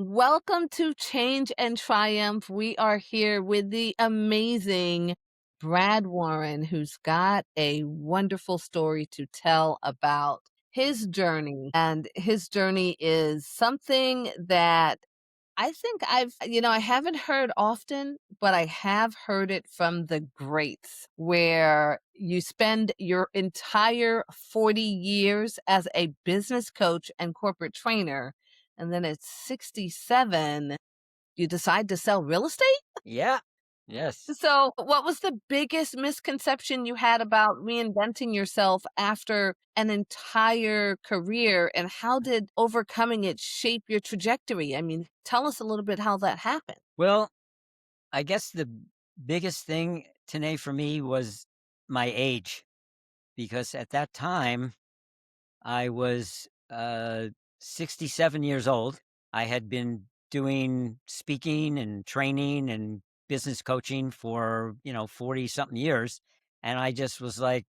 Welcome to Change and Triumph. We are here with the amazing Brad Warren, who's got a wonderful story to tell about his journey. And his journey is something that I think I haven't heard often, but I have heard it from the greats, where you spend your entire 40 years as a business coach and corporate trainer. And then at 67, you decide to sell real estate? Yeah. Yes. So, what was the biggest misconception you had about reinventing yourself after an entire career, and how did overcoming it shape your trajectory? I mean, tell us a little bit how that happened. Well, I guess the biggest thing today for me was my age, because at that time I was 67 years old. I had been doing speaking and training and business coaching for, 40 something years. And I just was like,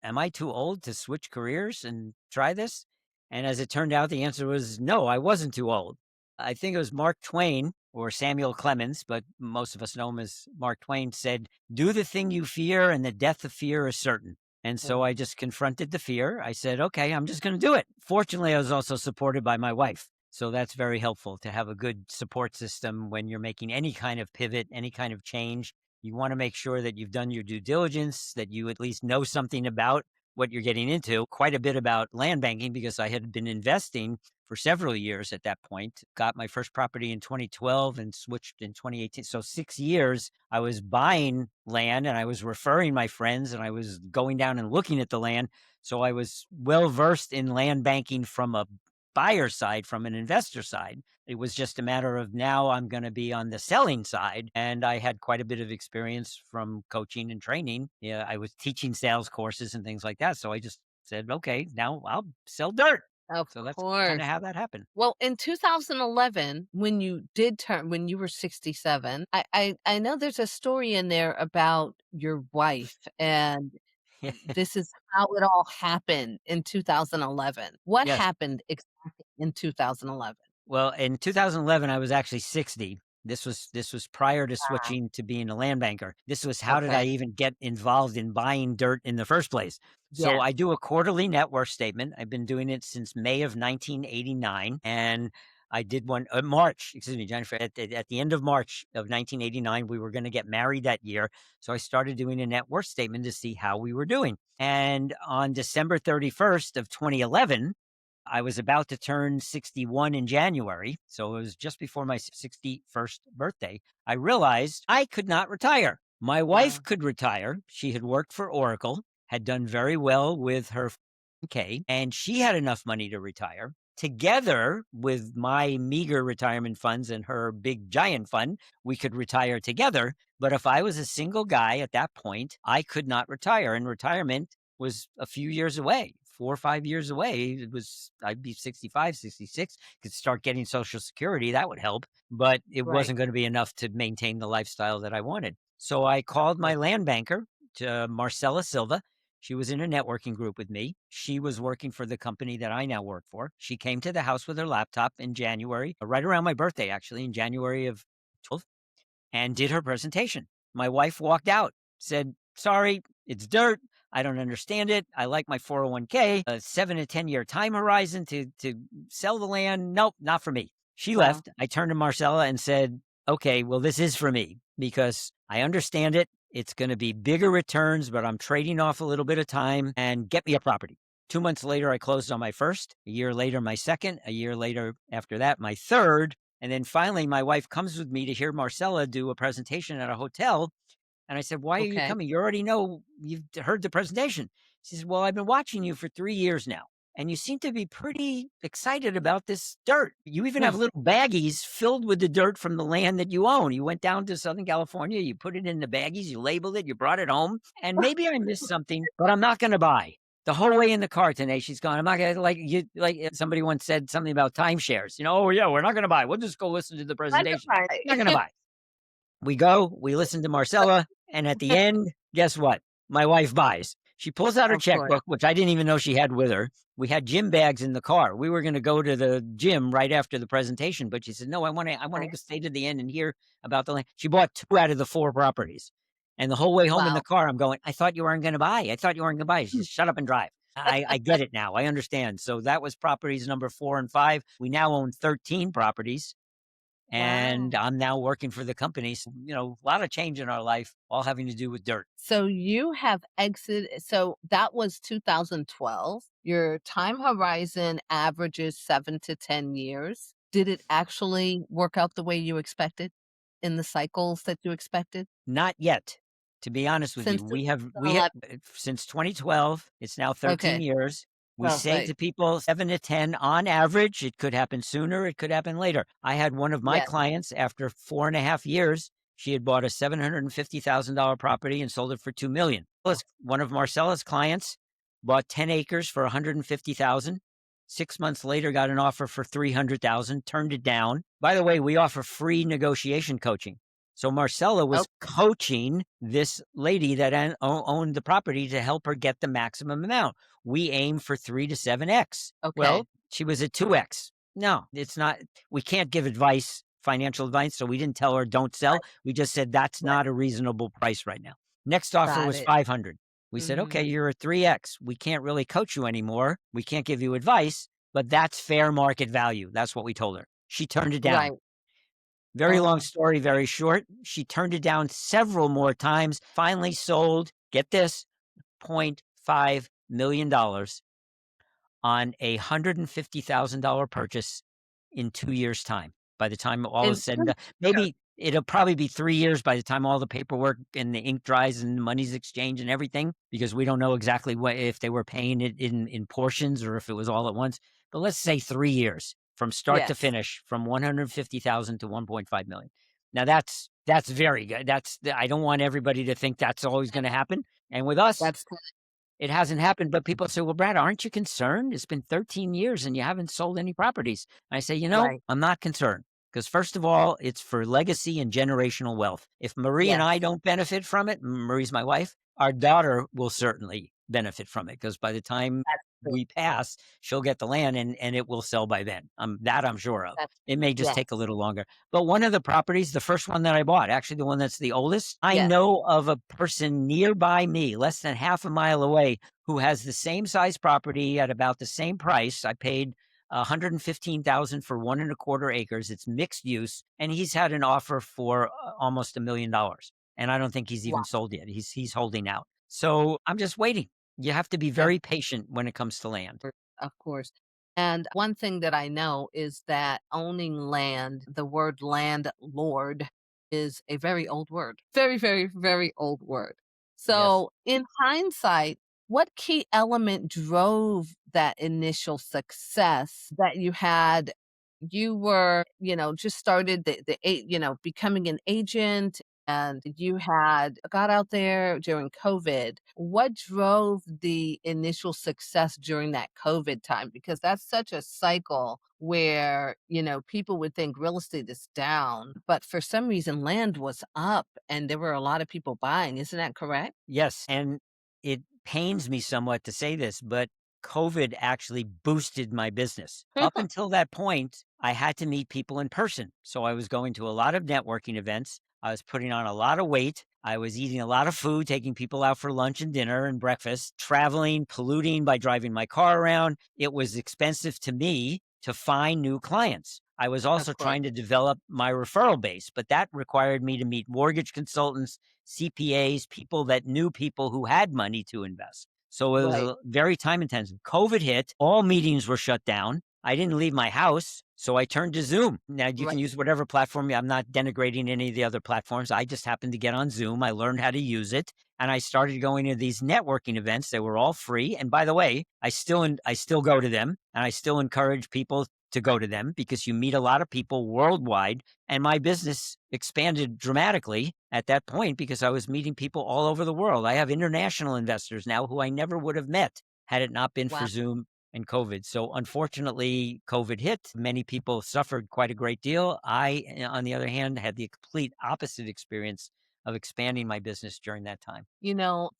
am I too old to switch careers and try this? And as it turned out, the answer was no, I wasn't too old. I think it was Mark Twain or Samuel Clemens, but most of us know him as Mark Twain, said, do the thing you fear, and the death of fear is certain. And so Wow. I just confronted the fear. I said, okay, I'm just going to do it. Fortunately, I was also supported by my wife. So that's very helpful to have a good support system when you're making any kind of pivot, any kind of change. You want to make sure that you've done your due diligence, that you at least know something about what you're getting into, quite a bit about land banking, because I had been investing for several years at that point. Got my first property in 2012 and switched in 2018. So 6 years I was buying land and I was referring my friends and I was going down and looking at the land. So I was well versed in land banking from a buyer side, from an investor side. It was just a matter of now I'm going to be on the selling side. And I had quite a bit of experience from coaching and training. Yeah, I was teaching sales courses and things like that. So I just said, okay, now I'll sell dirt. Of So that's kind of course. how that happened. Well, in 2011, when you were 67, I know there's a story in there about your wife, and this is how it all happened in 2011. What Yes. happened exactly in 2011? Well, in 2011, I was actually 60. This was prior to Wow. switching to being a land banker. This was how did I Okay. even get involved in buying dirt in the first place? So Yes. I do a quarterly net worth statement. I've been doing it since May of 1989, and I did one March, excuse me, Jennifer. At the end of March of 1989, we were going to get married that year, so I started doing a net worth statement to see how we were doing. And on December 31st of 2011, I was about to turn 61 in January, so it was just before my 61st birthday. I realized I could not retire. My wife Wow. could retire. She had worked for Oracle, had done very well with her K, and she had enough money to retire. Together with my meager retirement funds and her big giant fund, we could retire together. But if I was a single guy at that point, I could not retire. And retirement was a few years away, 4 or 5 years away. I'd be 65, 66, could start getting Social Security. That would help. But it Right. wasn't going to be enough to maintain the lifestyle that I wanted. So I Of called my course. land banker, to Marcella Silva. She was in a networking group with me. She was working for the company that I now work for. She came to the house with her laptop in January, right around my birthday, actually, in January of 12, and did her presentation. My wife walked out, said, sorry, it's dirt. I don't understand it. I like my 401k, a 7 to 10 year time horizon to sell the land. Nope, not for me. She Wow. left. I turned to Marcella and said, okay, well, this is for me because I understand it. It's going to be bigger returns, but I'm trading off a little bit of time and get me a property. 2 months later, I closed on my first. A year later, my second. A year later, after that, my third. And then finally, my wife comes with me to hear Marcella do a presentation at a hotel. And I said, why are you Okay. coming? You already know, you've heard the presentation. She says, well, I've been watching you for 3 years now, and you seem to be pretty excited about this dirt. You even have Hmm. little baggies filled with the dirt from the land that you own. You went down to Southern California, you put it in the baggies, you labeled it, you brought it home. And maybe I missed something, but I'm not going to buy. The whole way in the car today, she's gone, I'm not going to, like you, like somebody once said something about timeshares. Oh, yeah, we're not going to buy. We'll just go listen to the presentation. Not going to Right. buy. We go, we listen to Marcella, and at the end, guess what? My wife buys. She pulls out her Of course. checkbook, which I didn't even know she had with her. We had gym bags in the car. We were going to go to the gym right after the presentation, but she said, "No, I want Right. to stay to the end and hear about the land." She bought 2 out of the 4 properties. And the whole way home in the Wow. car, I'm going, "I thought you weren't going to buy. I thought you weren't going to buy." She Hmm. says, "Shut up and drive." I get it now. I understand. So that was properties number 4 and 5. We now own 13 properties, and Wow. I'm now working for the company. So, a lot of change in our life, all having to do with dirt. So you have exited, so that was 2012. Your time horizon averages 7 to 10 years. Did it actually work out the way you expected in the cycles that you expected Not yet. To be honest with you, since we have 2011? since 2012, it's now 13 Okay. years. We Oh, say right. to people 7 to 10 on average. It could happen sooner, it could happen later. I had one of my Yes. clients after 4.5 years, she had bought a $750,000 property and sold it for 2 million. Oh, Plus, one of Marcella's clients bought 10 acres for 150,000. 6 months later, got an offer for 300,000, turned it down. By the way, we offer free negotiation coaching. So Marcella was okay. coaching this lady that owned the property to help her get the maximum amount. We aim for 3 to 7x. Okay. Well, she was at 2x. No, it's not. We can't give advice, financial advice. So we didn't tell her don't sell. Right. We just said that's Right. not a reasonable price right now. Next offer Got was it. 500. We said, okay, Mhm. you're at 3x. We can't really coach you anymore. We can't give you advice, but that's fair market value. That's what we told her. She turned it down. Right. Very long Oh, story, very short. She turned it down several more times, finally sold, get this, $0.5 million on a $150,000 purchase in 2 years' time. By the time all is in said and 2 done, years. maybe it'll probably be 3 years by the time all the paperwork and the ink dries and the money's exchanged and everything, because we don't know exactly what if they were paying it in portions or if it was all at once. But let's say 3 years from start to Yes. finish, from 150,000 to 1.5 million. Now that's very good. I don't want everybody to think that's always going to happen. And with us, That's it hasn't happened, but people say, "Well, Brad, aren't you concerned? It's been 13 years and you haven't sold any properties." I say, right. I'm not concerned because first of all, it's for legacy and generational wealth. If Marie and I Yes. don't benefit from it, Marie's my wife, our daughter will certainly benefit from it because by the time That's true. we pass, she'll get the land and it will sell by then. That I'm sure of. That's It may just take a yes. little longer. But one of the properties, the first one that I bought, actually the one that's the oldest, I Yes. know of a person nearby me, less than half a mile away, who has the same size property at about the same price. I paid 115,000 for 1.25 acres. It's mixed use, and he's had an offer for almost $1 million. And I don't think he's Wow. even sold yet. He's holding out. So I'm just waiting. You have to be Yeah. very patient when it comes to land. Of course. And one thing that I know is that owning land, the word landlord is a very old word. Very, very, very old word. Yes. So, in hindsight, what key element drove that initial success that you had? You were, just started becoming an agent and you had got out there during COVID. What drove the initial success during that COVID time? Because that's such a cycle where, people would think real estate is down, but for some reason land was up and there were a lot of people buying. Isn't that correct? Yes, and it pains me somewhat to say this, but COVID actually boosted my business. Up until that point, I had to meet people in person. So I was going to a lot of networking events. I was putting on a lot of weight. I was eating a lot of food, taking people out for lunch and dinner and breakfast, traveling, polluting by driving my car around. It was expensive to me to find new clients. I was Of also course. trying to develop my referral base, but that required me to meet mortgage consultants, CPAs, people that knew people who had money to invest. So it was Right. very time intensive. COVID hit, all meetings were shut down. I didn't leave my house, so I turned to Zoom. Now you Right. can use whatever platform. I'm not denigrating any of the other platforms. I just happened to get on Zoom. I learned how to use it, and I started going to these networking events. They were all free, and by the way, I still go to them, and I still encourage people to go to them because you meet a lot of people worldwide, and my business expanded dramatically at that point because I was meeting people all over the world. I have international investors now who I never would have met had it not been for Wow. Zoom and COVID. So unfortunately, COVID hit. Many people suffered quite a great deal. I, on the other hand, had the complete opposite experience of expanding my business during that time.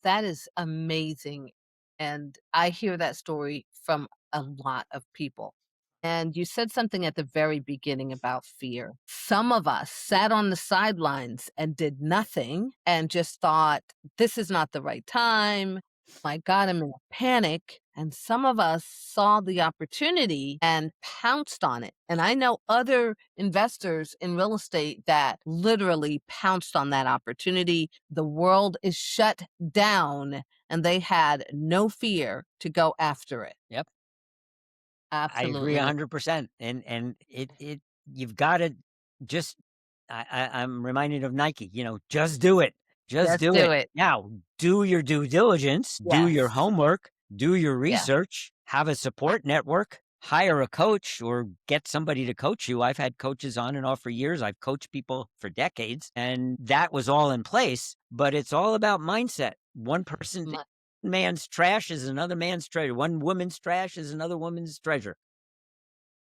That is amazing, and I hear that story from a lot of people. And you said something at the very beginning about fear. Some of us sat on the sidelines and did nothing and just thought, "This is not the right time. My god, I'm in a panic." And some of us saw the opportunity and pounced on it. And I know other investors in real estate that literally pounced on that opportunity. The world is shut down, and they had no fear to go after it. Yep. I agree Absolutely. 100%. And it you've gotta just I'm reminded of Nike, just do it. Just Just do do it. it. Now, do your due diligence, do your Yes. homework, do your Yeah. research, have a support network, hire a coach or get somebody to coach you. I've had coaches on and off for years. I've coached people for decades, and that was all in place, but it's all about mindset. One person My man's trash is another man's treasure. One woman's trash is another woman's treasure.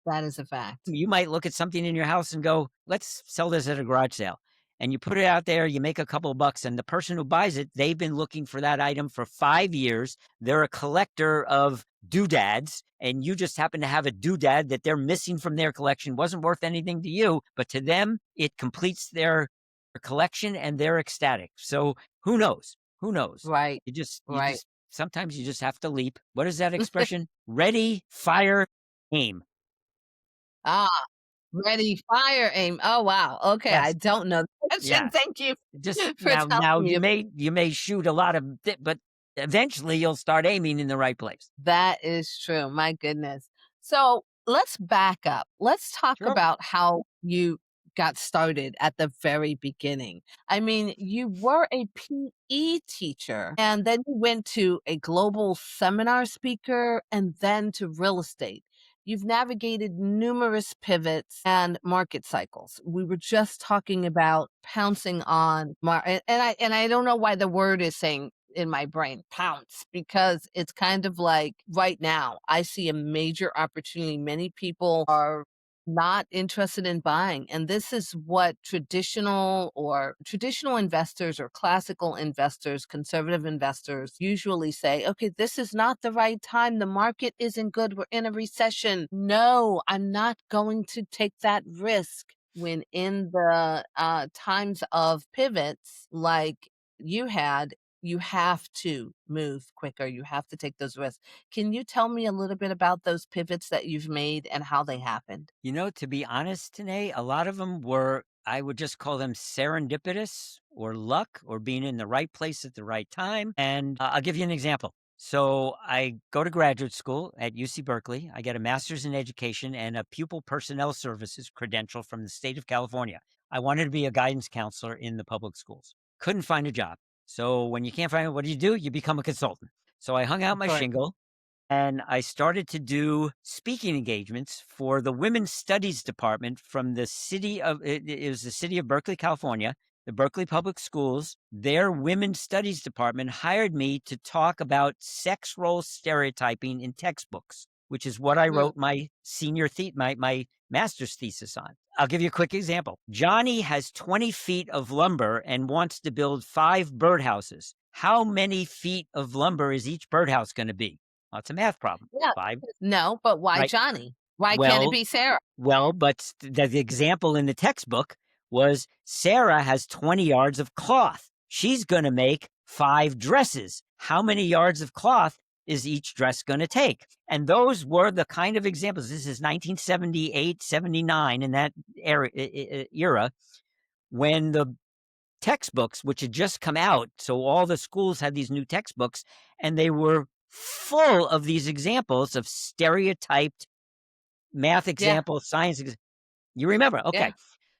that is a fact. You might look at something in your house and go, let's sell this at a garage sale. And you put it out there, you make a couple of bucks, and the person who buys it, they've been looking for that item for 5 years. They're a collector of doodads, and you just happen to have a doodad that they're missing from their collection. Wasn't worth anything to you, but to them, it completes their collection and they're ecstatic. So who knows? Who knows? Right. You Right. just sometimes you just have to leap. What is that expression? Ready, fire, aim. Ah, ready, fire, aim. Oh, wow. Okay, I Yes. don't know that Yeah. question. Thank you Just for telling now me. you may shoot a lot of but eventually you'll start aiming in the right place. That is true. My goodness. So let's back up. Let's talk Sure. about how you got started at the very beginning. I mean, you were a PE teacher, and then you went to a global seminar speaker and then to real estate. You've navigated numerous pivots and market cycles. We were just talking about pouncing on and I don't know why the word is saying in my brain, pounce, because it's kind of like right now, I see a major opportunity. Many people are not interested in buying. And this is what traditional investors or classical investors, conservative investors usually say, okay, this is not the right time. The market isn't good. We're in a recession. No, I'm not going to take that risk. When in the times of pivots like you had, you have to move quicker. You have to take those risks. Can you tell me a little bit about those pivots that you've made and how they happened? To be honest, today, a lot of them were, I would just call them serendipitous or luck or being in the right place at the right time. And I'll give you an example. So I go to graduate school at UC Berkeley. I get a master's in education and a pupil personnel services credential from the state of California. I wanted to be a guidance counselor in the public schools. Couldn't find a job. So when you can't find it, what do? You become a consultant. So I hung out Of my course. shingle and I started to do speaking engagements for the Women's Studies Department from the city of it was the city of Berkeley, California. The Berkeley Public Schools, their Women's Studies Department hired me to talk about sex role stereotyping in textbooks, which is what I Mm, wrote my my master's thesis on. I'll give you a quick example. Johnny has 20 feet of lumber and wants to build 5 birdhouses. How many feet of lumber is each birdhouse going to be? Well, it's a math problem. yeah. 5, No, but why right? Johnny? Why can't it Well be Sarah? but the example in the textbook was Sarah has 20 yards of cloth. She's gonna make 5 dresses. How many yards of cloth is each dress gonna take? And those were the kind of examples. This is 1978, 79, in that era when the textbooks, which had just come out. So all the schools had these new textbooks, and they were full of these examples of stereotyped math Yeah, examples, you remember? Okay. yeah,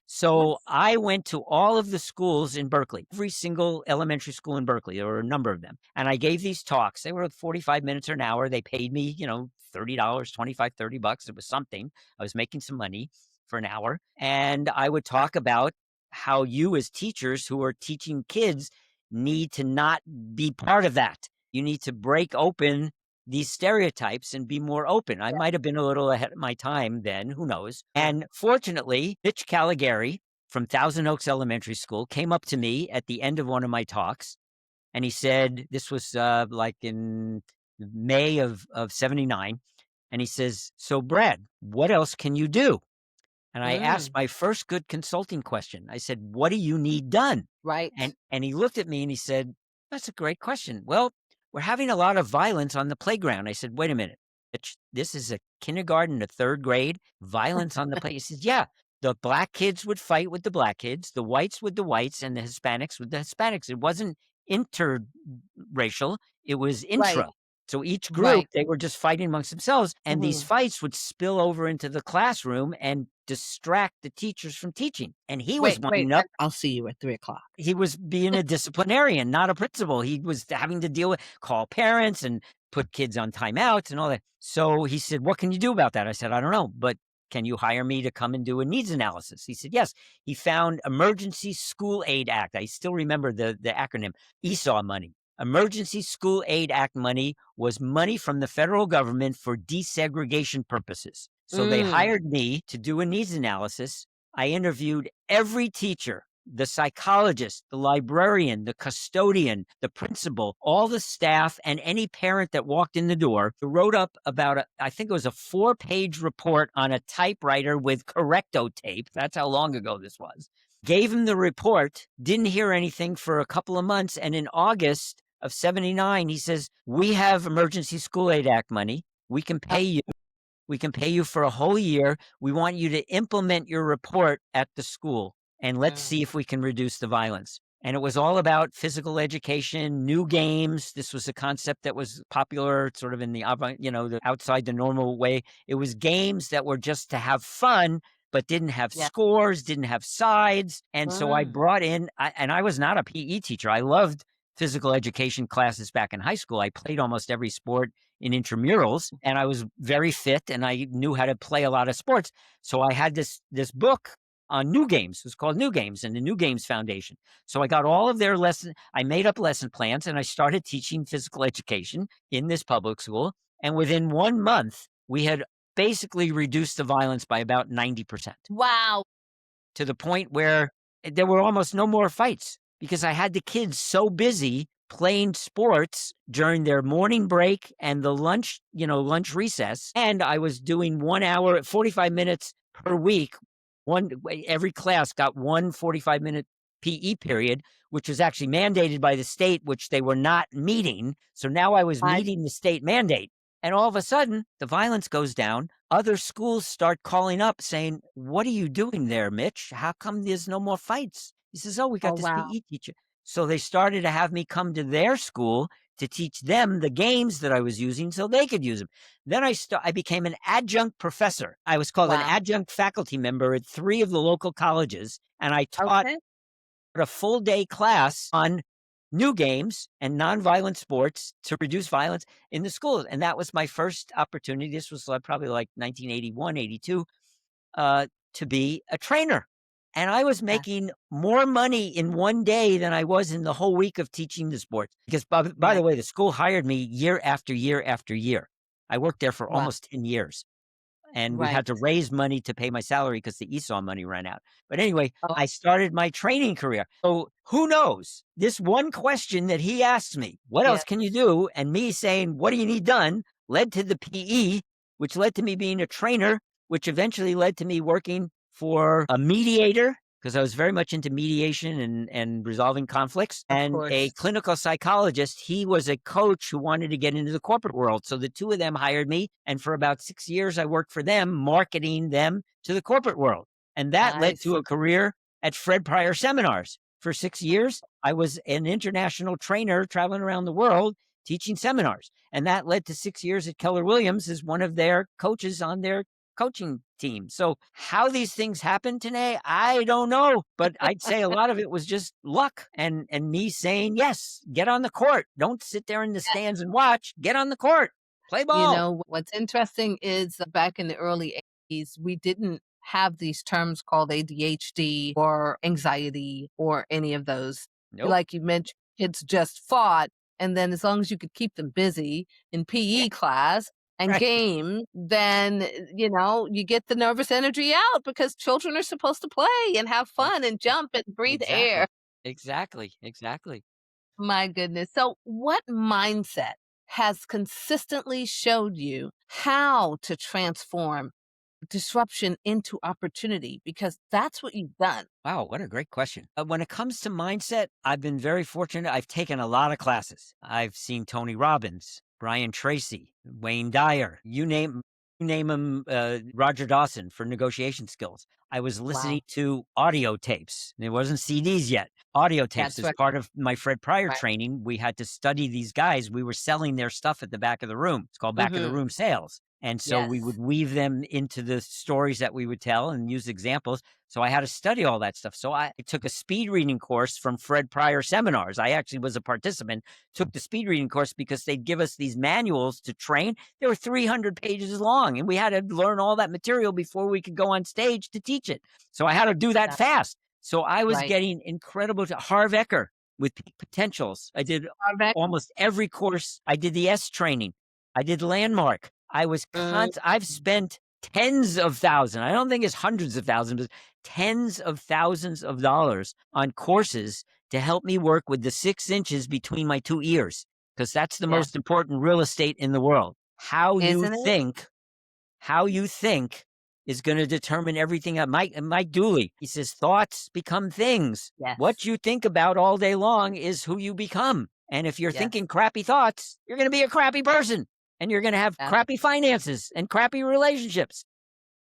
So yes. I went to all of the schools in Berkeley, every single elementary school in Berkeley. There were a number of them. And I gave these talks. They were 45 minutes or an hour. They paid me, $30, 25, $30. It was something. I was making some money for an hour. And I would talk about how you, as teachers who are teaching kids, need to not be part of that. You need to break open these stereotypes and be more open. I might have been a little ahead of my time then, who knows? Yeah. And fortunately, Mitch Caligari from Thousand Oaks Elementary School came up to me at the end of one of my talks, and he said, this was like in May of 79. And he says, "So, Brad, what else can you do?" And I asked Mm, my first good consulting question. I said, "What do you need done?" right, And he looked at me and he said, "That's a great question. Well, we're having a lot of violence on the playground." I said, "Wait a minute. This is a kindergarten to third grade, violence on the play." He says, "Yeah, the black kids would fight with the black kids, the whites with the whites, and the Hispanics with the Hispanics. It wasn't interracial, it was right, intra. So each group, right. they were just fighting amongst themselves, and these Mhm. fights would spill over into the classroom and distract the teachers from teaching." And he was Wait, winding up, I'll see you at 3 o'clock. he was being a disciplinarian, not a principal. He was having to deal with, call parents and put kids on timeouts and all that. So he said, "What can you do about that?" I said, "I don't know, but can you hire me to come and do a needs analysis?" He said, "Yes." He found Emergency School Aid Act. I still remember the acronym, ESAW money. Emergency School Aid Act money was money from the federal government for desegregation purposes. So they Mm, hired me to do a needs analysis. I interviewed every teacher, the psychologist, the librarian, the custodian, the principal, all the staff, and any parent that walked in the door, who wrote up about, I think it was a 4-page report on a typewriter with correcto tape. That's how long ago this was. Gave him the report, didn't hear anything for a couple of months. And in August of 79, he says, "We have Emergency School Aid Act money. We can uh, pay you. We can pay you for a whole year. We want you to implement your report at the school, and let's mm. see if we can reduce the violence." And it was all about physical education, new games. This was a concept that was popular sort of in the the outside the normal way. It was games that were just to have fun, but didn't have Yeah. scores, didn't have sides. And so I Mm. brought in, and I was not a PE teacher. I loved physical education classes back in high school. I played almost every sport in intramurals, and I was very fit and I knew how to play a lot of sports. So I had this book on new games. It was called New Games and the New Games Foundation. So I got all of their lessons. I made up lesson plans and I started teaching physical education in this public school. And within 1 month, we had basically reduced the violence by about 90%, Wow. to the point where there were almost no more fights because I had the kids so busy playing sports during their morning break and the lunch, lunch recess. And I was doing 1 hour, 45 minutes per week. Every class got one 45-minute PE period, which was actually mandated by the state, which they were not meeting. So now I was I meeting the state mandate. And all of a sudden, the violence goes down. Other schools start calling up saying, "What are you doing there, Mitch? How come there's no more fights?" He says, "Oh, we Oh, got this wow. PE teacher." So they started to have me come to their school to teach them the games that I was using so they could use them. Then I became an adjunct professor. I was called an Wow. adjunct faculty member at 3 of the local colleges, and I taught Okay. a full day class on new games and nonviolent sports to reduce violence in the schools. And that was my first opportunity. This was probably like 1981, 82, to be a trainer. And I was Yeah. making more money in one day than I was in the whole week of teaching the sports. Because, by the Right. way, the school hired me year after year after year. I worked there for Wow. almost 10 years, and we had Right. to raise money to pay my salary because the ESOL money ran out. But anyway, Oh, I started my training career. So who knows? This one question that he asked me, "What yeah. else can you do?" And me saying, "What do you need done?" led to the PE, which led to me being a trainer, which eventually led to me working for a mediator because I was very much into mediation and resolving conflicts, Of and a course. clinical psychologist. He was a coach who wanted to get into the corporate world. So the two of them hired me. And for about 6 years, I worked for them, marketing them to the corporate world. And that I led to see. a career at Fred Pryor seminars. For 6 years, I was an international trainer traveling around the world teaching seminars. And that led to 6 years at Keller Williams as one of their coaches on their coaching team. So how these things happen today, I don't know, but I'd say a lot of it was just luck and me saying, "Yes, get on the court. Don't sit there in the stands and watch. Get on the court. Play You ball." know, what's interesting is back in the early '80s, we didn't have these terms called ADHD or anxiety or any of those. Nope. Like you mentioned, kids just fought, and then as long as you could keep them busy in Yeah. PE class, and Right. game, then, you get the nervous energy out because children are supposed to play and have fun That's and jump and breathe air. exactly. Exactly. Exactly. My goodness. So, what mindset has consistently showed you how to transform disruption into opportunity? Because that's what you've done. Wow, what a great question. When it comes to mindset, I've been very fortunate. I've taken a lot of classes. I've seen Tony Robbins, Brian Tracy, Wayne Dyer, you name them, Roger Dawson for negotiation skills. I was listening Wow. to audio tapes. It wasn't CDs yet. Audio tapes That's as right. part of my Fred Pryor Right. training. We had to study these guys. We were selling their stuff at the back of the room. It's called back of the Hmm. room sales. And so we would Yes. weave them into the stories that we would tell and use examples. So I had to study all that stuff. So I took a speed reading course from Fred Pryor seminars. I actually was a participant, took the speed reading course because they'd give us these manuals to train. They were 300 pages long, and we had to learn all that material before we could go on stage to teach it. So I had to do that That's fast. So I was right. getting incredible Harv Eker with peak potentials. I did Harbeck. almost every course. I did the S training. I did Landmark. Mm, I've spent tens of thousands. I don't think it's hundreds of thousands, but tens of thousands of dollars on courses to help me work with the 6 inches between my two ears, because that's the yes. most important real estate in the world. Isn't it? How you think is going to determine everything. Mike Dooley, he says, thoughts become things. Yes. What you think about all day long is who you become. And if you're Yes. thinking crappy thoughts, you're going to be a crappy person and you're going to have Ab- crappy finances and crappy relationships.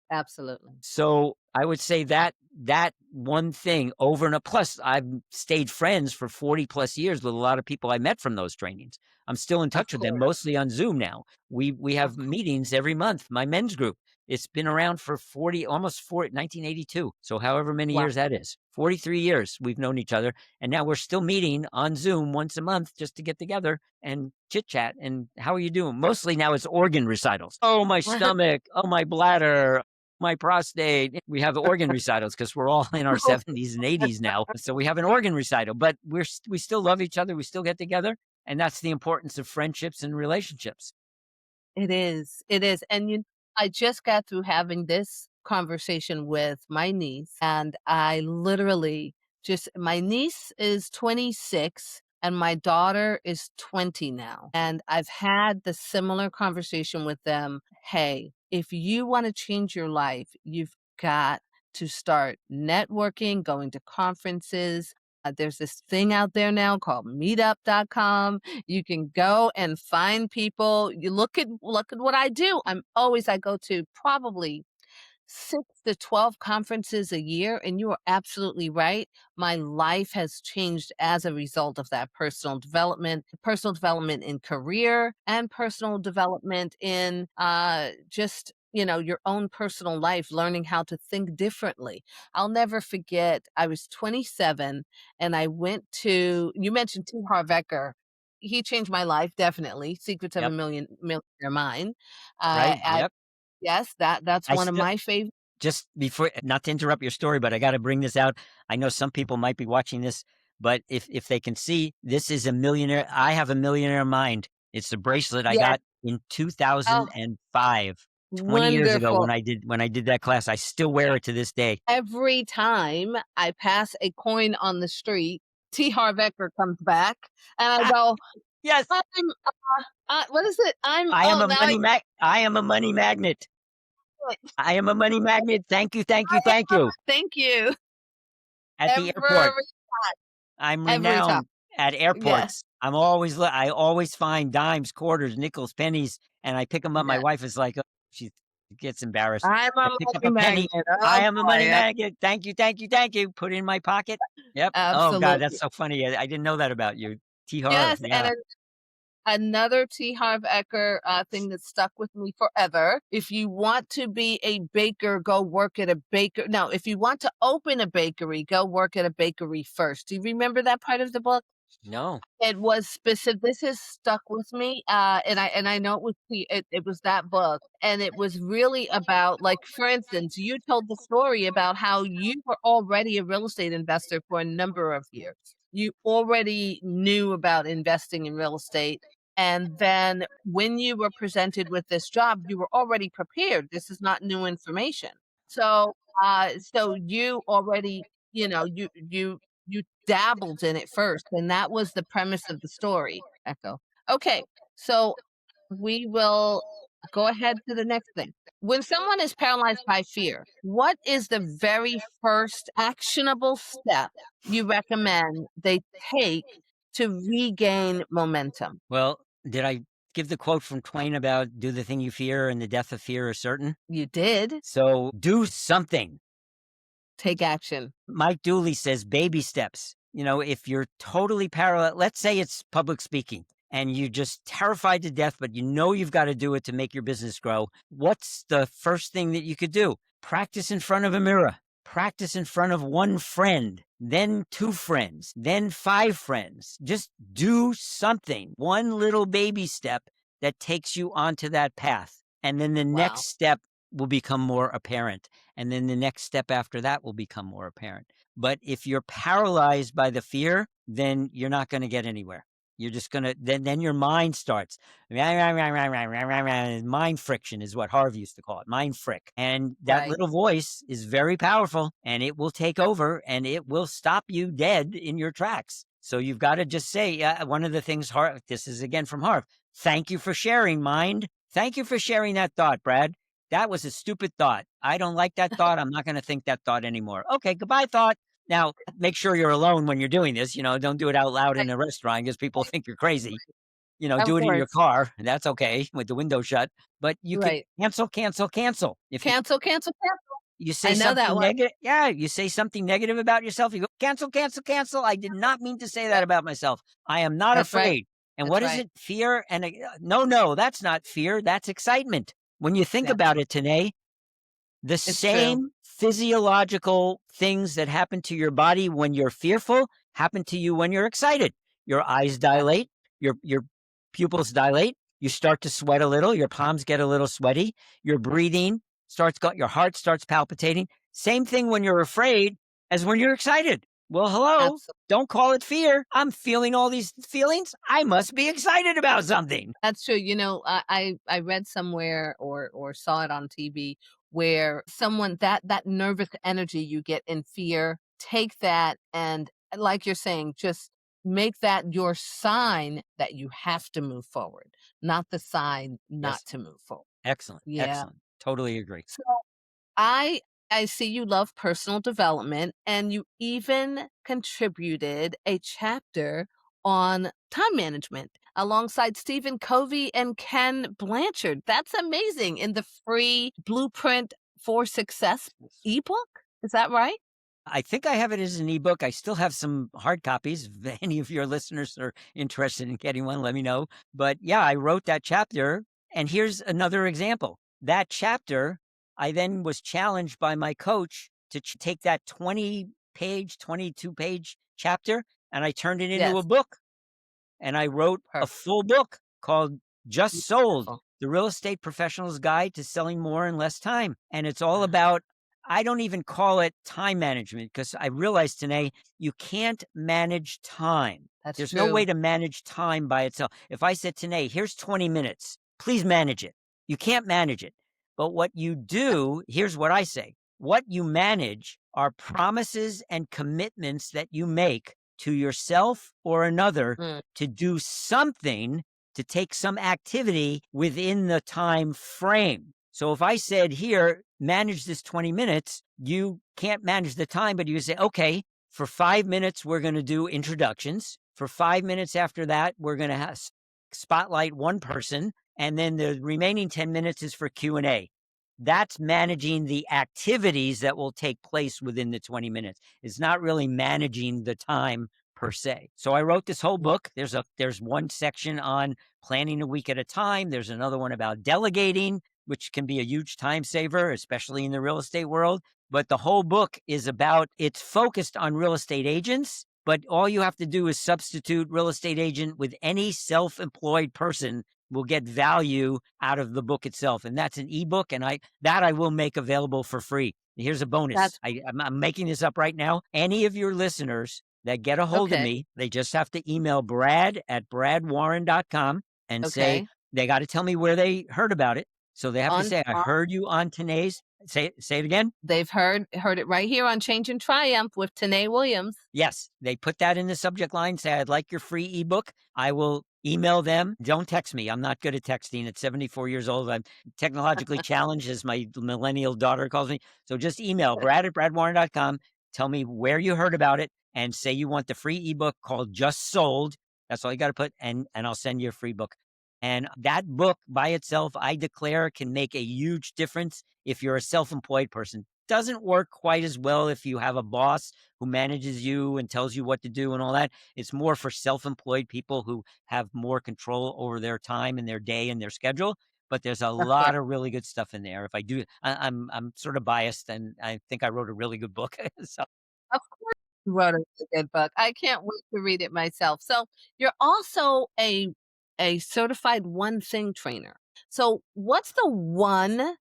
absolutely. So I would say Uh, that one thing over and plus I've stayed friends for 40 plus years with a lot of people I met from those trainings. I'm still in of touch with them, course. mostly on Zoom now. We Of have course. meetings every month. My men's group. It's been around for 40, almost 1982. So however many Wow. years that is. 43 years we've known each other. And now we're still meeting on Zoom once a month just to get together and chit chat. And how are you doing? Mostly now it's organ recitals. Oh, my stomach. Oh, my bladder, my prostate. We have organ recitals because we're all in our 70s and 80s now. So we have an organ recital, but we still love each other. We still get together. And that's the importance of friendships and relationships. It is. It is. And I just got through having this conversation with my niece, and I literally just, my niece is 26 and my daughter is 20 now. And I've had the similar conversation with them. Hey, if you want to change your life, you've got to start networking, going to conferences. There's this thing out there now called meetup.com. You can go and find people. You look at what I do. I go to probably 6 to 12 conferences a year, and you are absolutely right. My life has changed as a result of that personal development in career and personal development in, just, your own personal life, learning how to think differently. I'll never forget, I was 27 and I went to, you mentioned T. Harv Eker. He changed my life, definitely. Secrets of a Yep. Millionaire Mind. Right. I Yep. Yes, that's I one of still my favorite. just before, not to interrupt your story, but I got to bring this out. I know some people might be watching this, but if they can see, this is a millionaire. I have a millionaire mind. It's the bracelet I Yes. got in Oh, 2005, 20 years ago wonderful. when I did that class. I still wear it to this day. Every time I pass a coin on the street, T. Harv Eker comes back, and I Ah, go, yes, "I'm, what is it? Now I I am a money magnet. get it." I am a money magnet. Thank you, thank you, thank you. Thank you. At the airport, Every I'm every time. renowned at Yes, airports. I always find dimes, quarters, nickels, pennies, and I pick them up. My yes. wife is like, oh, she gets embarrassed. I'm a I pick up money a penny. magnet. Oh, I am a money boy. magnet. Thank you, thank you, thank you. Put it in my pocket. Yep. Oh God, that's Absolutely. so funny. I didn't know that about you. T Harv. Yes, and Yeah. another T. Harv Eker, thing that stuck with me forever. If you want to be a baker, go work at a baker. No, if you want to open a bakery, go work at a bakery first. Do you remember that part of the book? No. It was specific. This has stuck with me, and I know it was that book, and it was really about, like, for instance, you told the story about how you were already a real estate investor for a number of years. You already knew about investing in real estate, And then when you were presented with this job, you were already prepared. This is not new information. So, so you already, you dabbled in it first, and that was the premise of the story. Echo. Okay, so we will go ahead to the next thing. When someone is paralyzed by fear, what is the very first actionable step you recommend they take to regain momentum? Well, did I give the quote from Twain about do the thing you fear and the death of fear is certain? You did So do something. take action. Mike Dooley says baby steps. If you're totally paralyzed, let's say it's public speaking and you're just terrified to death, but you know you've got to do it to make your business grow. What's the first thing that you could do? Practice in front of a mirror. Practice in front of one friend, then two friends, then five friends. Just do something, one little baby step that takes you onto that path. And then the Wow. next step will become more apparent. And then the next step after that will become more apparent. But if you're paralyzed by the fear, then you're not going to get anywhere. You're just going to, then your mind starts. Mind friction is what Harv used to call it, mind frick. And that Right. little voice is very powerful and it will take over and it will stop you dead in your tracks. So you've got to just say, one of the things, Harv, this is again from Harv, thank you for sharing, mind. Thank you for sharing that thought, Brad. That was a stupid thought. I don't like that thought. I'm not going to think that thought anymore. Okay, goodbye, thought. Now, make sure you're alone when you're doing this. Don't do it out loud Right. in a restaurant because people think you're crazy. Of Do it in your course. car. That's okay with the window shut. But you could Right. cancel, cancel, cancel. If Cancel, cancel, cancel. you say I know that something one. negative, yeah, you say something negative about yourself, you go, cancel, cancel, cancel. I did not mean to say that Right. about myself. I am not That's right. afraid. And That's what is right. it? Fear and no, no, that's not fear. That's excitement. When you think That's about it, Tanae, the it's true. same physiological things that happen to your body when you're fearful happen to you when you're excited. Your eyes That dilate, your pupils dilate, you start to sweat a little, your palms get a little sweaty, your breathing your heart starts palpitating. Same thing when you're afraid as when you're excited. Well, hello, absolutely. don't call it fear. I'm feeling all these feelings. I must be excited about something. That's true. I read somewhere or saw it on TV where someone that nervous energy you get in fear, take that and like you're saying, just make that your sign that you have to move forward, not the sign not Yes. to move forward. Excellent. Yeah. Excellent. Totally agree. So I I see you love personal development and you even contributed a chapter on time management alongside Stephen Covey and Ken Blanchard. That's amazing in the free Blueprint for Success ebook. Is that right? I think I have it as an ebook. I still have some hard copies. If any of your listeners are interested in getting one, let me know. But yeah, I wrote that chapter. And here's another example. That chapter, I then was challenged by my coach to take that 20-page, 22-page chapter, and I turned it into a Yes. book. And I wrote a Perfect. full book called Just Sold: Beautiful. The Real Estate Professional's Guide to Selling More in Less Time. And it's all about, I don't even call it time management because I realized today you can't manage time. That's There's no way true. to manage time by itself. If I said today, here's 20 minutes, please manage it. You can't manage it. But what you do, here's what I say: what you manage are promises and commitments that you make to yourself or another Mm, to do something, to take some activity within the time frame. So if I said, here, manage this 20 minutes, you can't manage the time, but you say, okay, for 5 minutes, we're going to do introductions. For 5 minutes after that, we're going to spotlight one person. And then the remaining 10 minutes is for Q&A. That's managing the activities that will take place within the 20 minutes. It's not really managing the time per se. So I wrote this whole wow. book. There's one section on planning a week at a time. There's another one about delegating, which can be a huge time saver, especially in the real estate world. But the whole book is it's focused on real estate agents, but all you have to do is substitute real estate agent with any self-employed person will get value out of the book itself. And that's an ebook. And I will make available for free. Here's a bonus. That's I'm making this up right now. Any of your listeners that get a hold of okay. me, they just have to email Brad at bradwarren.com. and say, Okay. they got to tell me where they heard about it. So they have to On say, I heard you on Tene's. Say it again. they've heard it right here on Change and Triumph with Tene Williams. Yes, they put that in the subject line, say, I'd like your free ebook. I will email them. Don't text me. I'm not good at texting. At 74 years old, I'm technologically challenged, as my millennial daughter calls me. So just email brad@bradwarren.com. Tell me where you heard about it and say you want the free ebook called Just Sold. That's all you got to put, and I'll send you a free book. And that book by itself, I declare, can make a huge difference if you're a self-employed person. Doesn't work quite as well if you have a boss who manages you and tells you what to do and all that. It's more for self-employed people who have more control over their time and their day and their schedule. But there's a Okay. lot of really good stuff in there. If I do, I'm sort of biased, and I think I wrote a really good book. So Of course you wrote a really good book. I can't wait to read it myself. So, you're also a certified one thing trainer. So, what's the one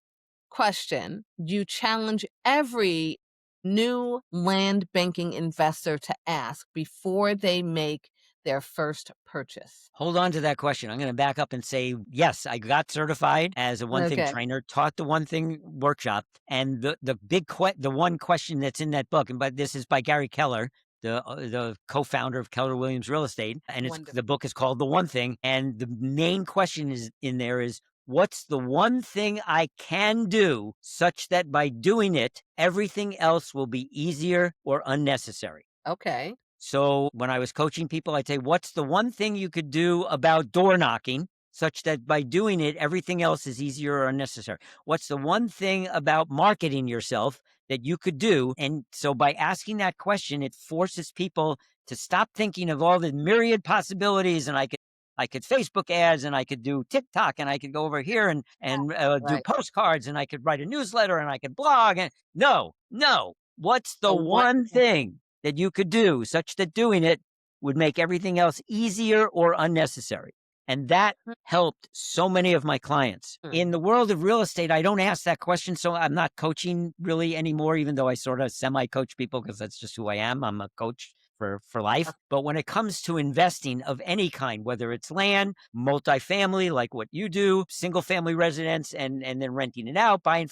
question you challenge every new land banking investor to ask before they make their first purchase? hold on to that question. I'm going to back up and say, yes, I got certified as a one thing Okay. trainer, taught the one thing workshop. And the one question that's in that book, and but this is by Gary Keller, the co-founder of Keller Williams Real Estate, and the Wonderful. book is called The One Thing. And the main question is in there is, what's the one thing I can do such that by doing it, everything else will be easier or unnecessary? Okay. So when I was coaching people, I'd say, what's the one thing you could do about door knocking such that by doing it, everything else is easier or unnecessary? What's the one thing about marketing yourself that you could do? And so by asking that question, it forces people to stop thinking of all the myriad possibilities. And I could Facebook ads, and I could do TikTok, and I could go over here and do Right. postcards, and I could write a newsletter, and I could blog. And no, no. What's the The one one thing. thing that you could do such that doing it would make everything else easier or unnecessary? And that helped so many of my clients. Mhm. In the world of real estate, I don't ask that question. So I'm not coaching really anymore, even though I sort of semi coach people because that's just who I am. I'm a coach for life. But when it comes to investing of any kind, whether it's land, multifamily, like what you do, single family residence, and then renting it out, buying,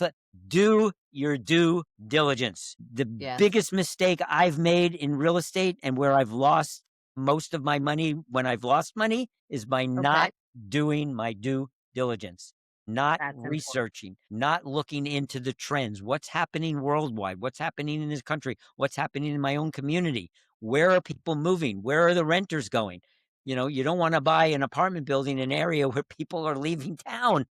do your due diligence. The Yes. biggest mistake I've made in real estate, and where I've lost most of my money when I've lost money, is by Okay. not doing my due diligence, not That's important. researching, not looking into the trends. What's happening worldwide? What's happening in this country? What's happening in my own community? Where are people moving? Where are the renters going? You don't want to buy an apartment building in an area where people are leaving town.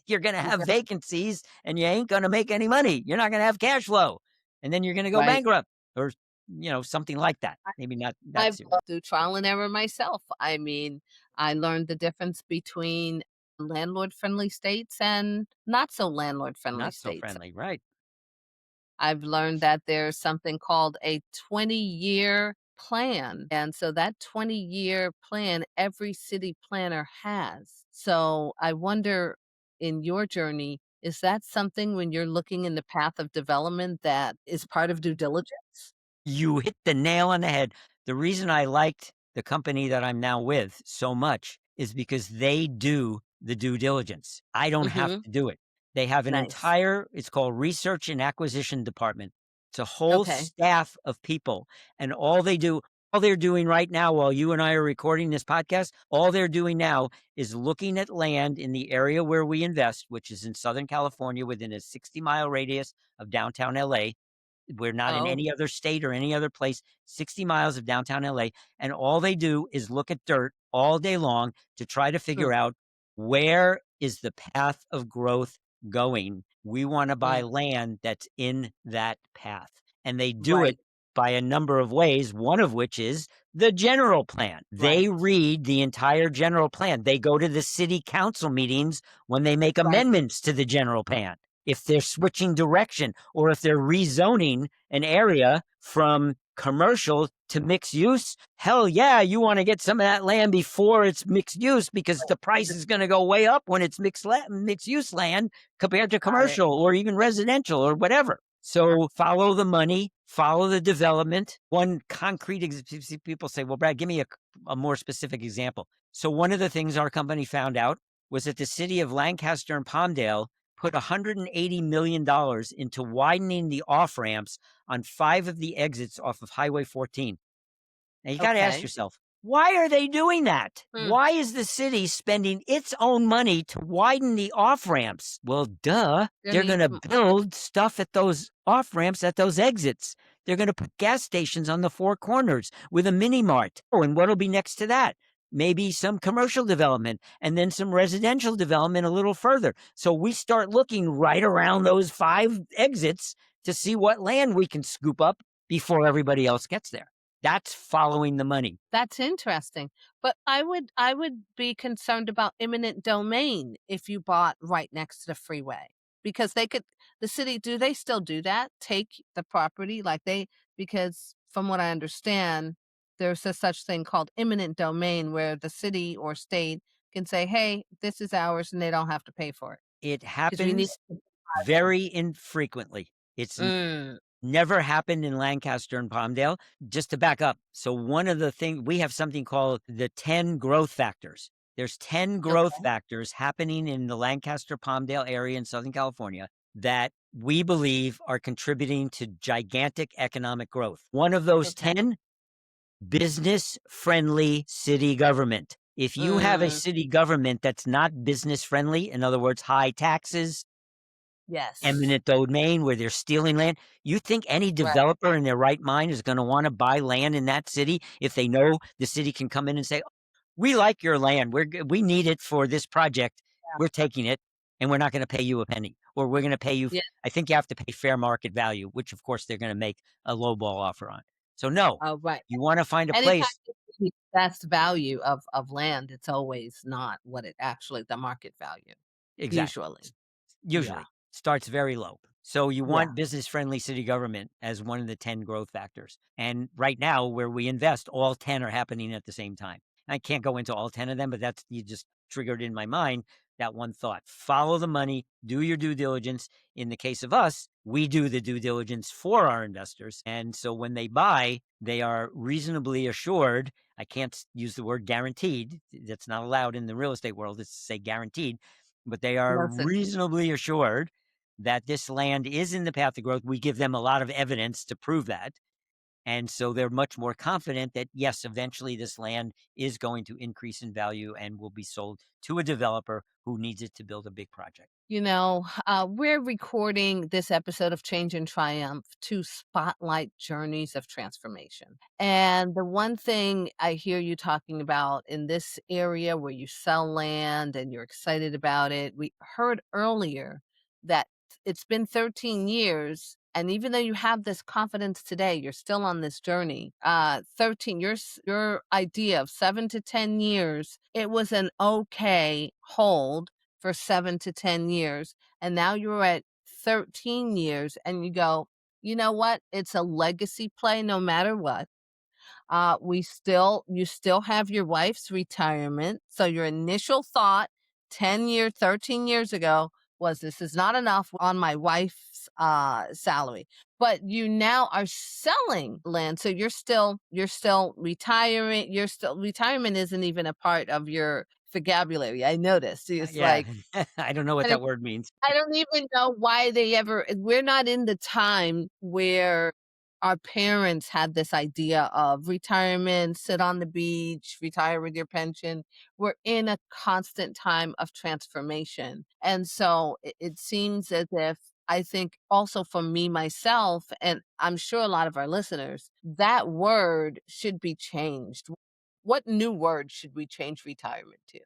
You're going to have Yeah. vacancies, and you ain't going to make any money. You're not going to have cash flow. And then you're going to go Right. bankrupt, or something like that. Maybe not that I've serious. gone through trial and error myself. I mean, I learned the difference between landlord-friendly states and not so landlord-friendly Not so states. friendly, right? I've learned that there's something called a 20-year plan, and so that 20-year plan, every city planner has. So, I wonder, in your journey, is that something when you're looking in the path of development that is part of due diligence? You hit the nail on the head. The reason I liked the company that I'm now with so much is because they do the due diligence. I don't have Mhm. to do it. They have an Nice. it's called Research and Acquisition Department. It's a whole Okay. staff of people. And all they're doing right now while you and I are recording this podcast, all they're doing now is looking at land in the area where we invest, which is in Southern California within a 60-mile radius of downtown LA. We're not in Oh. any other state or any other place, 60 miles of downtown LA. And all they do is look at dirt all day long to try to Hmm. figure out, where is the path of growth going. We want to buy Mm. land that's in that path. And they do it Right. by a number of ways, one of which is the general plan. They Right. read the entire general plan. They go to the city council meetings when they make Right. amendments to the general plan. If they're switching direction, or if they're rezoning an area from commercial to mixed use, hell yeah, you want to get some of that land before it's mixed use, because the price is going to go way up when it's mixed use land compared to Got it. commercial or even residential or whatever. So follow the money, follow the development. One concrete people say, well, Brad, give me a more specific example. So one of the things our company found out was that the city of Lancaster and Palmdale put $180 million into widening the off ramps on 5 of the exits off of Highway 14. Now you got to ask Okay. yourself, why are they doing that? Hmm. Why is the city spending its own money to widen the off ramps? Well, duh. There They're going needs to m build stuff at those off ramps at those exits. They're going to put gas stations on the 4 corners with a mini mart. Oh, and what'll be next to that? Maybe some commercial development and then some residential development a little further. So we start looking right around those 5 exits to see what land we can scoop up before everybody else gets there. That's following the money. That's interesting, but I would be concerned about eminent domain if you bought right next to the freeway, because the city, do they still do that? Take the property like they because from what I understand, there's a such thing called eminent domain where the city or state can say, "Hey, this is ours," and they don't have to pay for it It because we need happens to buy land. very infrequently. It's Mm, never happened in Lancaster and Palmdale. Just to back up, so one of the things we have something called the 10 growth factors. There's 10 growth okay, factors happening in the Lancaster Palmdale area in Southern California that we believe are contributing to gigantic economic growth. One of those okay. 10, business friendly city government. If you have a Mm, city government that's not business friendly, in other words, high taxes, yes, eminent domain where they're stealing land. You think any right, developer in their right mind is going to want to buy land in that city if they know the city can come in and say, "We like your land. We need it for this project. We're taking it, and we're not going to pay you a penny, or we're going to pay you. yeah. I think you have to pay fair market value, which of course they're going to make a lowball offer on. So no, Oh, right. you want to find a Anytime place you see the best value of land, it's always not what it actually the market value, exactly. usually. Yeah, Usually starts very low. So you yeah. want business friendly city government as one of the 10 growth factors. And right now, where we invest, all 10 are happening at the same time. I can't go into all 10 of them, but that's you just triggered in my mind that one thought. Follow the money, do your due diligence. In the case of us, we do the due diligence for our investors. And so when they buy, they are reasonably assured. I can't use the word guaranteed. That's not allowed in the real estate world. It's to say guaranteed, but they are No, such reasonably assured that this land is in the path of growth. We give them a lot of evidence to prove that. And so they're much more confident that, yes, eventually this land is going to increase in value and will be sold to a developer who needs it to build a big project. we're recording this episode of Change and Triumph to spotlight journeys of transformation. And the one thing I hear you talking about in this area where you sell land and you're excited about it, we heard earlier that it's been 13 years. And even though you have this confidence today, you're still on this journey. 13, your idea of 7 to 10 years, it was an okay hold for 7 to 10 years, and now you're at 13 years and you go, "You know what? It's a legacy play no matter what." You still have your wife's retirement. So your initial thought 10 years, 13 years ago was this is not enough on my wife's salary. But you now are selling land. So you're still retiring. You're still retirement isn't even a part of your vocabulary. I noticed. It's Yeah, like I don't know what that word means. I don't even know why they ever we're not in the time where our parents had this idea of retirement, sit on the beach, retire with your pension. We're in a constant time of transformation. And so it seems as if I think also for me myself, and I'm sure a lot of our listeners, that word should be changed. What new word should we change retirement to?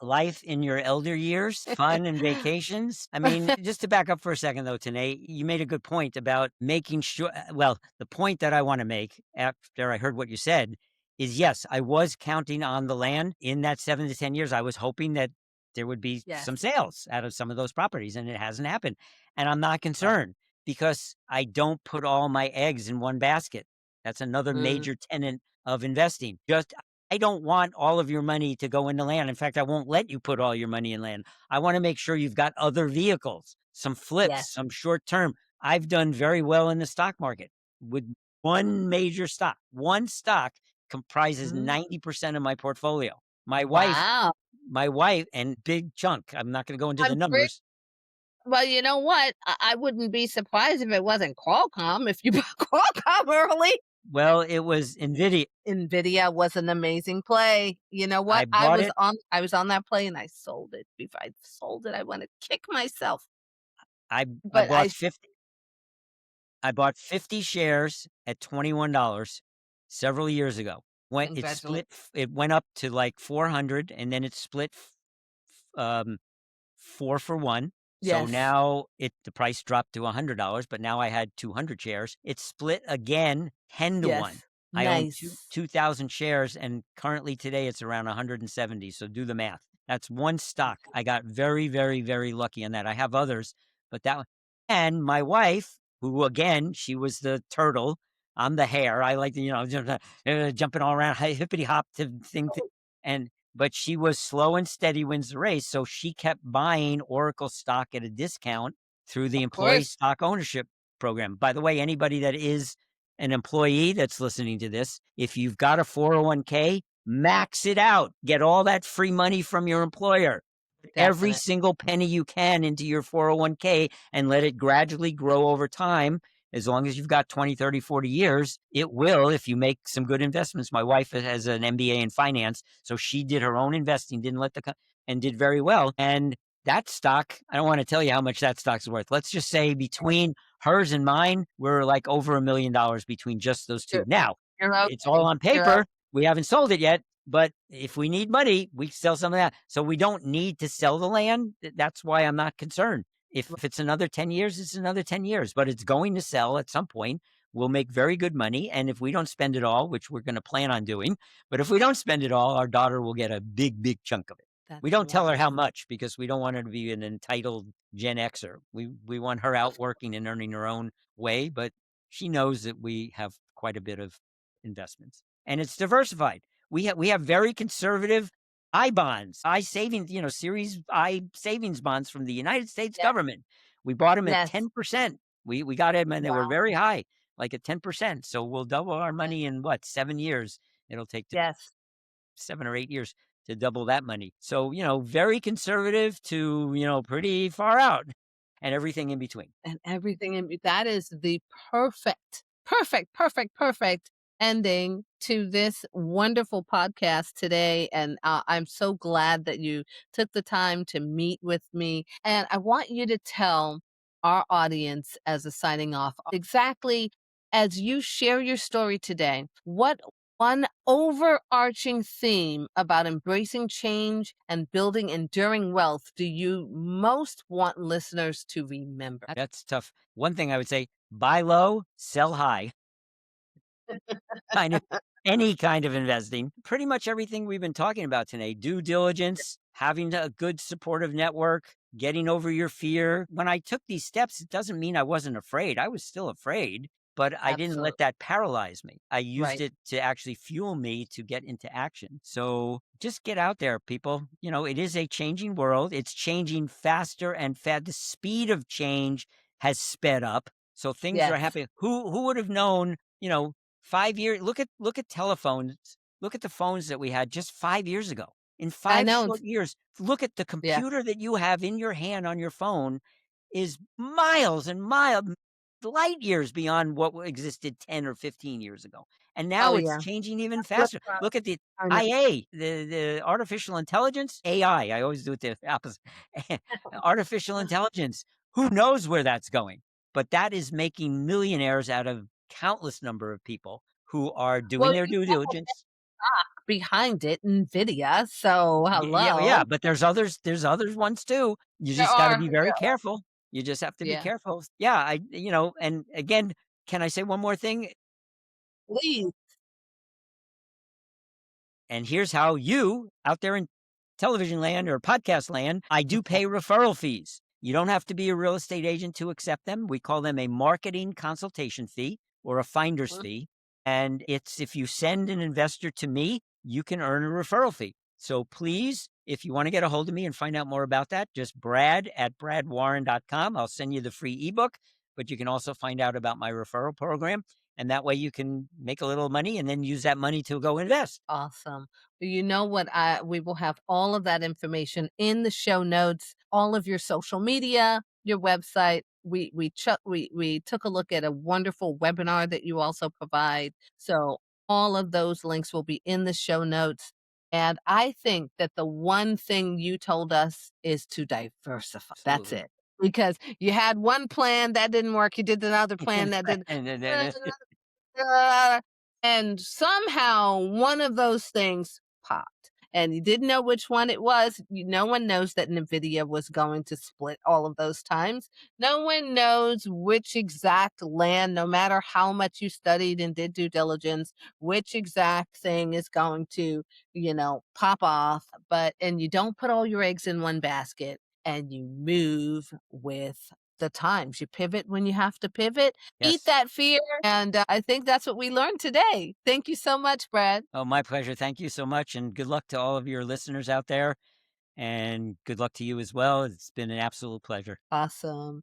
Life in your elder years, fun and vacations. I mean, just to back up for a second though, Tanae, you made a good point about making sure. Well, the point that I want to make after I heard what you said is yes, I was counting on the land in that 7 to 10 years. I was hoping that there would be Yes. some sales out of some of those properties, and it hasn't happened. And I'm not Right. concerned because I don't put all my eggs in one basket. That's another Mm, major tenet of investing. Just I don't want all of your money to go into land. In fact, I won't let you put all your money in land. I want to make sure you've got other vehicles. some flips, Yes. some short term. I've done very well in the stock market with one major stock. One stock comprises Mhm. 90% of my portfolio. My wife, Wow. my wife, and big chunk. I'm not going to go into the I'm pretty numbers. well, you know what? I wouldn't be surprised if it wasn't Qualcomm, if you bought Qualcomm early. Well, it was Nvidia. NVIDIA was an amazing play. You know I what? bought it. I was on that play and I sold it. If I sold it, I wanna kick myself. I But I bought 50. I bought 50 shares at $21 several years ago. When it congratulate split, it went up to like 400, and then it split 4 for 1. So yes, now the price dropped to $100, but now I had 200 shares. It split again 10 to 1. yes. I own Nice. 2,000 shares, and currently today it's around 170. So do the math. That's one stock. I got very, very, very lucky on that. I have others, but that one. And my wife, who again, she was the turtle. I'm the hare. I like to, jumping all around, hippity hop to thing. And but she was slow and steady wins the race. So she kept buying Oracle stock at a discount through the Of employee course. stock ownership program. By the way, anybody that is an employee that's listening to this, if you've got a 401k, max it out. Get all that free money from your employer. Every Definite. single penny you can into your 401k and let it gradually grow over time. As long as you've got 20, 30, 40 years, it will if you make some good investments. My wife has an MBA in finance, so she did her own investing, didn't let and did very well. And that stock, I don't want to tell you how much that stock's worth. Let's just say between hers and mine, we're like over $1 million between just those two. You're Now, you're it's all okay. on You're okay. paper. We haven't sold it yet, but if we need money, we sell some of that. So we don't need to sell the land. That's why I'm not concerned. If it's another 10 years, it's another 10 years, but it's going to sell at some point. We'll make very good money. And if we don't spend it all, which we're going to plan on doing, but if we don't spend it all, our daughter will get a big, big chunk of it. We That's don't tell her how wonderful. much because we don't want her to be an entitled Gen Xer. We want her out working and earning her own way, but she knows that we have quite a bit of investments and it's diversified. We have very conservative I bonds, I savings, Series I savings bonds from the United States Yes, government. We bought them at yes. 10%. We got them and they were Wow. very high, like at 10%. So we'll double our Yes, money in what, 7 years? It'll take yes. 7 or 8 years to double that money. So, very conservative to, pretty far out and everything in between. And everything in that is the perfect, perfect, perfect, perfect ending to this wonderful podcast today. And I'm so glad that you took the time to meet with me. And I want you to tell our audience, as a signing off, exactly as you share your story today, what one overarching theme about embracing change and building enduring wealth do you most want listeners to remember? That's tough. One thing I would say, buy low, sell high. Kind of any kind of investing. Pretty much everything we've been talking about today, due diligence, having a good supportive network, getting over your fear. When I took these steps, it doesn't mean I wasn't afraid. I was still afraid, but I didn't let Absolutely. that paralyze me. I used Right. it to actually fuel me to get into action. So just get out there, people. It is a changing world. It's changing faster and fast. The speed of change has sped up. So things are Yes. happening. Who would have known, 5 years, look at telephones, look at the phones that we had just 5 years ago. In I five know. short years, look at the Yeah. computer that you have in your hand on your phone is miles and light years beyond what existed 10 or 15 years ago. And Oh, now it's yeah. changing even Flip faster. phone. Look at the I know. IA, the artificial intelligence, AI. I always do it the opposite. Artificial intelligence. Who knows where that's going? But that is making millionaires out of countless number of people who are doing Well, their you due have a big diligence. rock behind it, NVIDIA, so Yeah, yeah, hello. but there's other ones too. You There just got to are. be very careful. You just have to be Yeah. careful. Yeah, and again, can I say one more thing? Please. And here's how you out there in television land or podcast land, I do Okay. pay referral fees. You don't have to be a real estate agent to accept them. We call them a marketing consultation fee or a finder's Mhm. fee. And it's if you send an investor to me, you can earn a referral fee. So please, if you want to get a hold of me and find out more about that, just brad@bradwarren.com. I'll send you the free ebook, but you can also find out about my referral program. And that way you can make a little money and then use that money to go invest. Awesome. You know what? We will have all of that information in the show notes, all of your social media, your website. We took a look at a wonderful webinar that you also provide. So all of those links will be in the show notes. And I think that the one thing you told us is to diversify. That's Absolutely. it. Because you had one plan that didn't work, you did another plan that didn't. And then Uh, and somehow one of those things popped, and you didn't know which one it was. No one knows that NVIDIA was going to split all of those times. No one knows which exact land, no matter how much you studied and did due diligence, which exact thing is going to, pop off. And you don't put all your eggs in one basket, and you move with the times. You pivot when you have to pivot. Eat yes. that fear, and I think that's what we learned today. Thank you so much, Brad. Oh, my pleasure. Thank you so much. And good luck to all of your listeners out there. And good luck to you as well. It's been an absolute pleasure. Awesome.